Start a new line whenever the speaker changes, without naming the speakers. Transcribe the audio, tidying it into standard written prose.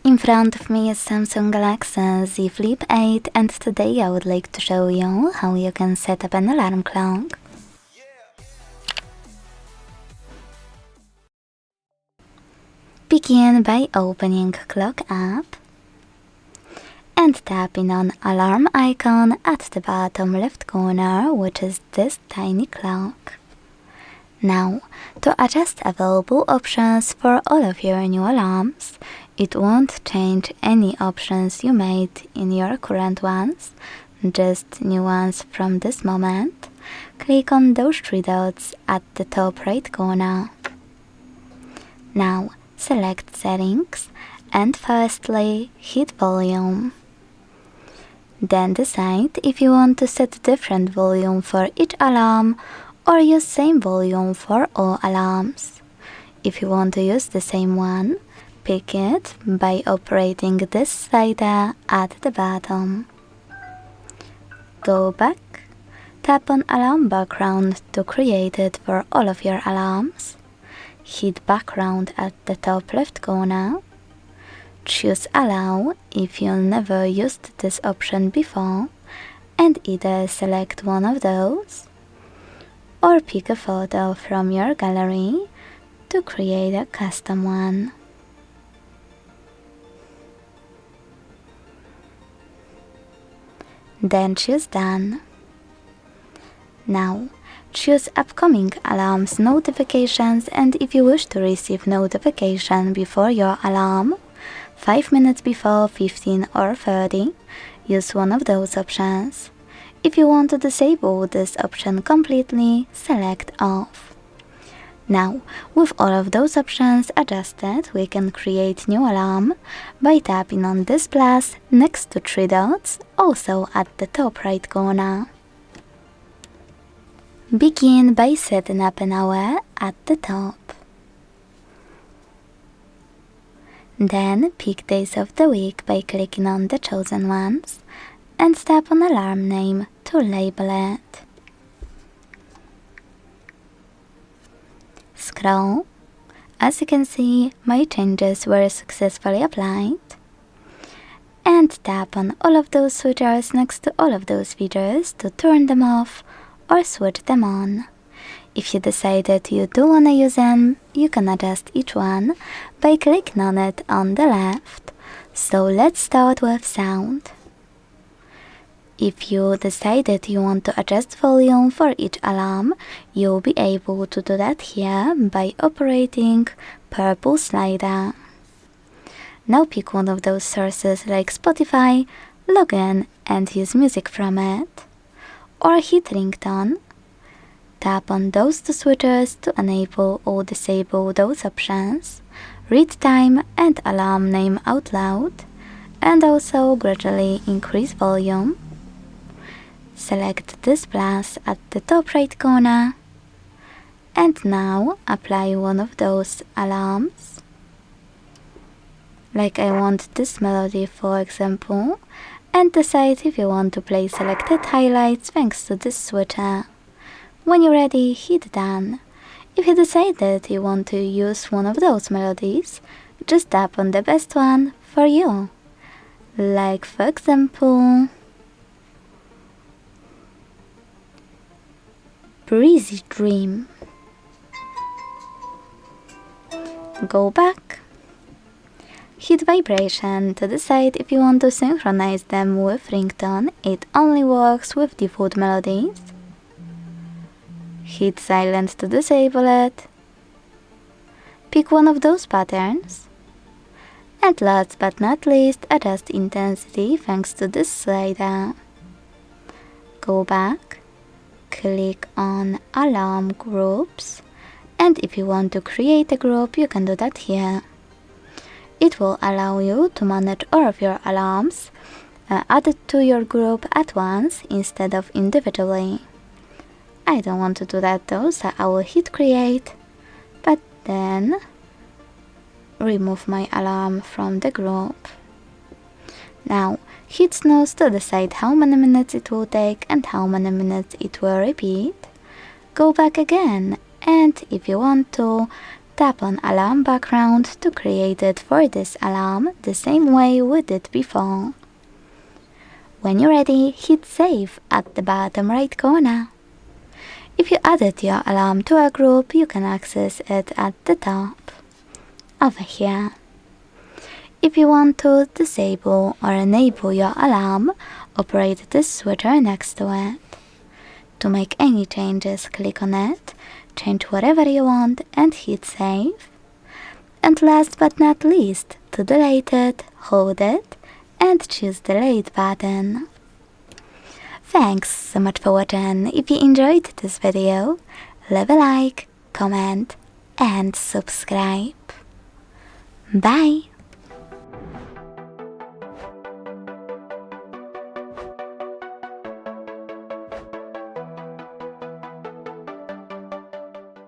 In front of me is Samsung Galaxy Z Flip 8 and today I would like to show you how you can set up an alarm clock. Begin by opening Clock app and tapping on alarm icon at the bottom left corner, which is this tiny clock. Now, to adjust available options for all of your new alarms, it won't change any options you made in your current ones, just new ones from this moment. Click on those three dots at the top right corner. Now, select Settings and firstly hit Volume. Then decide if you want to set different volume for each alarm or use same volume for all alarms. If you want to use the same one, pick it by operating this slider at the bottom. Go back, tap on Alarm Background to create it for all of your alarms. Hit Background at the top left corner. Choose Allow if you never used this option before, and either select one of those or pick a photo from your gallery to create a custom one. Then choose Done. Now, choose Upcoming Alarms Notifications, and if you wish to receive notification before your alarm, 5 minutes before, 15 or 30, use one of those options. If you want to disable this option completely, select Off. Now, with all of those options adjusted, we can create new alarm by tapping on this plus next to three dots, also at the top right corner. Begin by setting up an hour at the top. Then pick days of the week by clicking on the chosen ones and tap on alarm name to label it. Scroll. As you can see, my changes were successfully applied. And tap on all of those switches next to all of those features to turn them off or switch them on. If you decided you do want to use them, you can adjust each one by clicking on it on the left. So let's start with sound. If you decided you want to adjust volume for each alarm, you'll be able to do that here by operating purple slider. Now pick one of those sources like Spotify, log in and use music from it. Or hit ringtone. Tap on those two switches to enable or disable those options, read time and alarm name out loud, and also gradually increase volume. Select this plus at the top right corner, and now apply one of those alarms. Like I want this melody for example, and decide if you want to play selected highlights thanks to this switcher. When you're ready, hit Done. If you decided you want to use one of those melodies, just tap on the best one for you. Like for example, Breezy Dream. Go back. Hit Vibration to decide if you want to synchronize them with ringtone. It only works with default melodies. Hit Silent to disable it. Pick one of those patterns. And last but not least, adjust intensity thanks to this slider. Go back. Click on Alarm Groups, and if you want to create a group, you can do that here. It will allow you to manage all of your alarms added to your group at once instead of individually. I don't want to do that though, so I will hit Create, but then remove my alarm from the group. Now, hit snooze to decide how many minutes it will take and how many minutes it will repeat. Go back again, and if you want to, tap on alarm background to create it for this alarm the same way we did before. When you're ready, hit save at the bottom right corner. If you added your alarm to a group, you can access it at the top, over here. If you want to disable or enable your alarm, operate the switcher next to it. To make any changes, click on it, change whatever you want and hit save. And last but not least, to delete it, hold it and choose the delete button. Thanks so much for watching. If you enjoyed this video, leave a like, comment and subscribe. Bye!